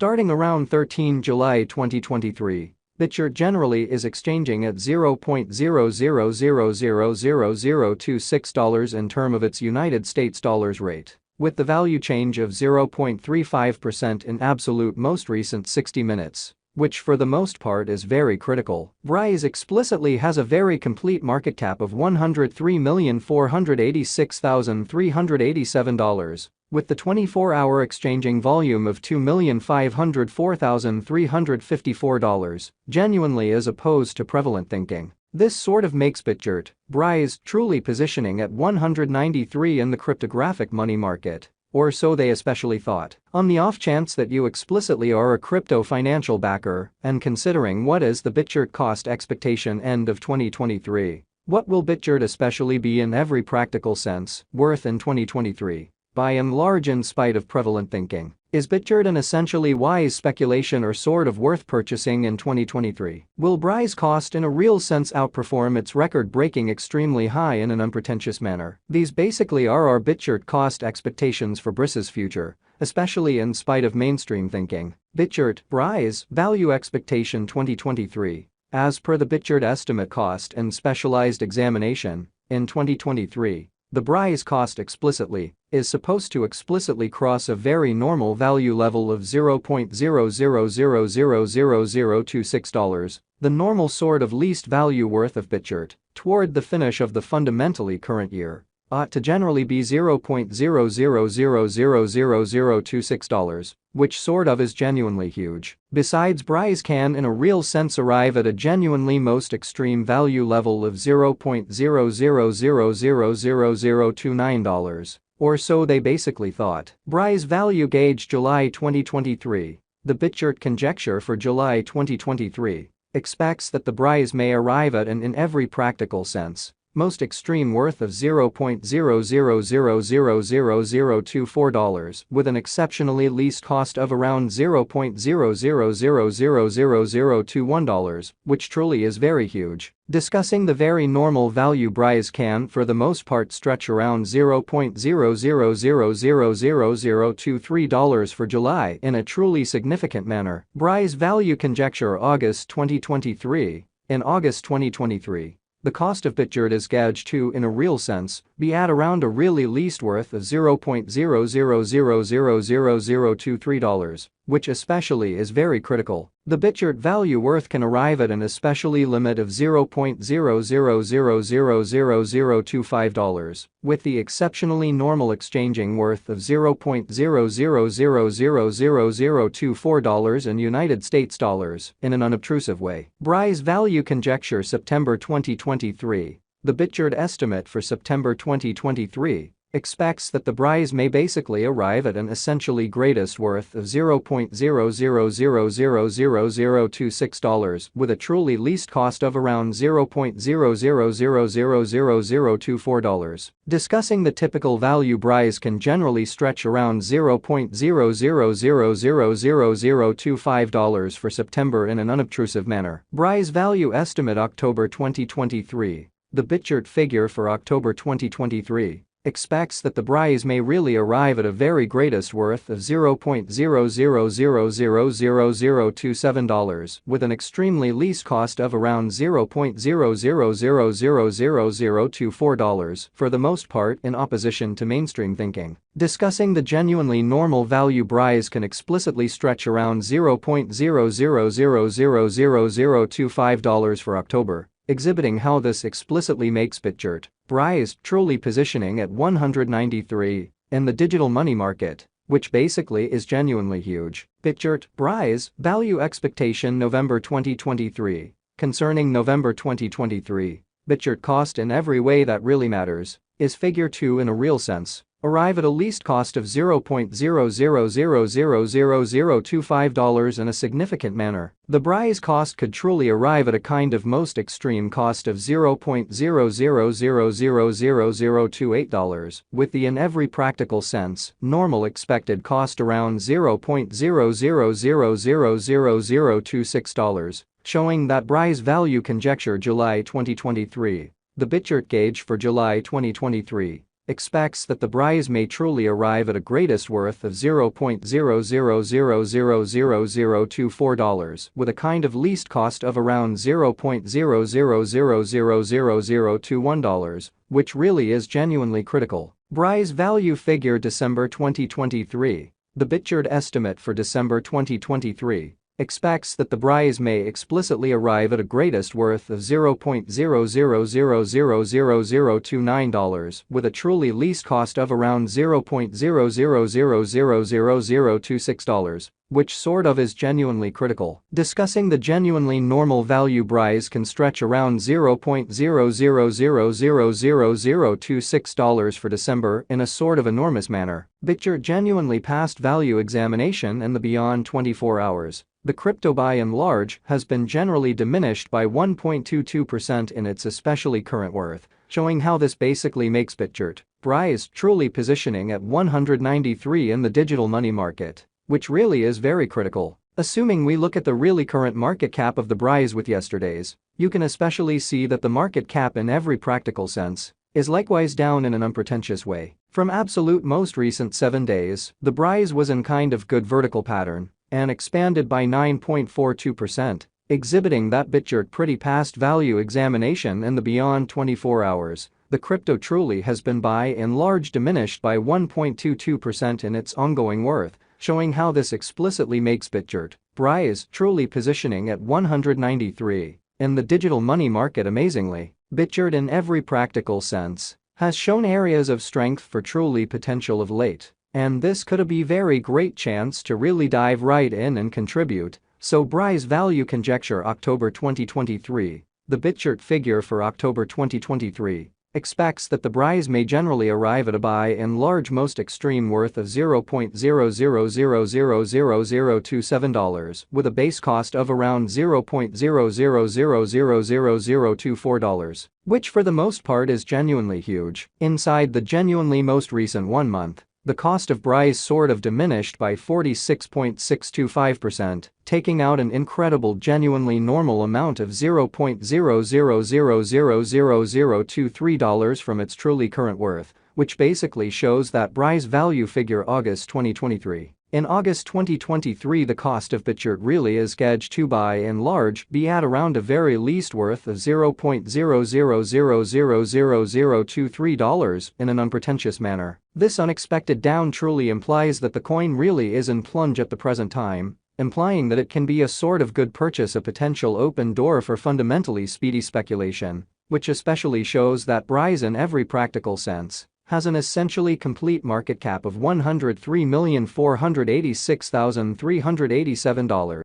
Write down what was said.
Starting around 13 July 2023, Bitgert generally is exchanging at $0.00000026 in term of its United States dollars rate, with the value change of 0.35% in absolute most recent 60 minutes, which for the most part is very critical. Brise explicitly has a very complete market cap of $103,486,387, with the 24-hour exchanging volume of $2,504,354, genuinely as opposed to prevalent thinking. This sort of makes Bitgert, Brise, truly positioning at 193 in the cryptographic money market, or so they especially thought. On the off chance that you explicitly are a crypto financial backer and considering what is the Bitgert cost expectation end of 2023, what will Bitgert especially be in every practical sense worth in 2023? By and large, in spite of prevalent thinking, is Bitgert an essentially wise speculation or sort of worth purchasing in 2023? Will Brise cost in a real sense outperform its record-breaking extremely high in an unpretentious manner? These basically are our Bitgert cost expectations for Brise's future, especially in spite of mainstream thinking. Bitgert, Brise, value expectation 2023. As per the Bitgert estimate cost and specialized examination, in 2023, the Brise cost explicitly is supposed to explicitly cross a very normal value level of $0.00000026, the normal sort of least value worth of Bitgert, toward the finish of the fundamentally current year, ought to generally be $0.00000026, which sort of is genuinely huge. Besides, Brise can in a real sense arrive at a genuinely most extreme value level of $0.00000029, or so they basically thought. Brise value gauge July 2023. The Bitgert conjecture for July 2023 expects that the Brise may arrive at an in every practical sense most extreme worth of $0.00000024, with an exceptionally least cost of around $0.00000021, which truly is very huge. Discussing the very normal value, Brise can for the most part stretch around $0.00000023 for July in a truly significant manner. Brise value conjecture August 2023. In August 2023, the cost of Bitgert is gauged to, in a real sense, be at around a really least worth of $0.00000023, which especially is very critical. The Bitgert value worth can arrive at an especially limit of $0.00000025, with the exceptionally normal exchanging worth of $0.00000024 in United States dollars in an unobtrusive way. Brise value conjecture September 2023. The Bitgert estimate for September 2023 expects that the Brise may basically arrive at an essentially greatest worth of $0.00000026, with a truly least cost of around $0.00000024. Discussing the typical value, Brise can generally stretch around $0.00000025 for September in an unobtrusive manner. Brise value estimate October 2023. The Bitgert figure for October 2023 expects that the Brise may really arrive at a very greatest worth of $0.00000027, with an extremely least cost of around $0.00000024, for the most part in opposition to mainstream thinking. Discussing the genuinely normal value, Brise can explicitly stretch around $0.00000025 for October, exhibiting how this explicitly makes Bitgert, Brise, truly positioning at 193 in the digital money market, which basically is genuinely huge. Bitgert, Brise, value expectation November 2023. Concerning November 2023, Bitgert cost in every way that really matters is figure 2 in a real sense. Arrive at a least cost of $0.00000025 in a significant manner. The Brise cost could truly arrive at a kind of most extreme cost of $0.00000028, with the in every practical sense normal expected cost around $0.00000026, showing that Brise value conjecture July 2023. The Bitgert gauge for July 2023 expects that the Brise may truly arrive at a greatest worth of $0.0000024 with a kind of least cost of around $0.0000021, which really is genuinely critical. Brise value figure December 2023. The Bitgert estimate for December 2023 expects that the Brise may explicitly arrive at a greatest worth of $0.0000029 with a truly least cost of around $0.0000026, which sort of is genuinely critical. Discussing the genuinely normal value Brise can stretch around $0.0000026 for December in a sort of enormous manner. Bitgert genuinely passed value examination in the beyond 24 hours. The crypto by and large has been generally diminished by 1.22% in its especially current worth, showing how this basically makes Bitgert, Brise, truly positioning at 193 in the digital money market, which really is very critical. Assuming we look at the really current market cap of the Brise with yesterday's, you can especially see that the market cap in every practical sense is likewise down in an unpretentious way. From absolute most recent 7 days, the Brise was in kind of good vertical pattern and expanded by 9.42%, exhibiting that Bitgert pretty past value examination in the beyond 24 hours. The crypto truly has been by and large diminished by 1.22% in its ongoing worth, showing how this explicitly makes Bitgert, Brise, truly positioning at 193 in the digital money market. Amazingly, Bitgert in every practical sense has shown areas of strength for truly potential of late. And this could be very great chance to really dive right in and contribute. So Brise value conjecture October 2023. The Bitgert figure for October 2023 expects that the Brise may generally arrive at a by and large most extreme worth of $0.0000027 with a base cost of around $0.0000024, which for the most part is genuinely huge. Inside the genuinely most recent 1 month, the cost of Brise sort of diminished by 46.625%, taking out an incredible genuinely normal amount of $0.0000023 from its truly current worth, which basically shows that Brise value figure August 2023. In August 2023 the cost of Bitgert really is gauged to by and large be at around a very least worth of $0.0000023 in an unpretentious manner. This unexpected down truly implies that the coin really is in plunge at the present time, implying that it can be a sort of good purchase, a potential open door for fundamentally speedy speculation, which especially shows that Brise in every practical sense has an essentially complete market cap of $103,486,387.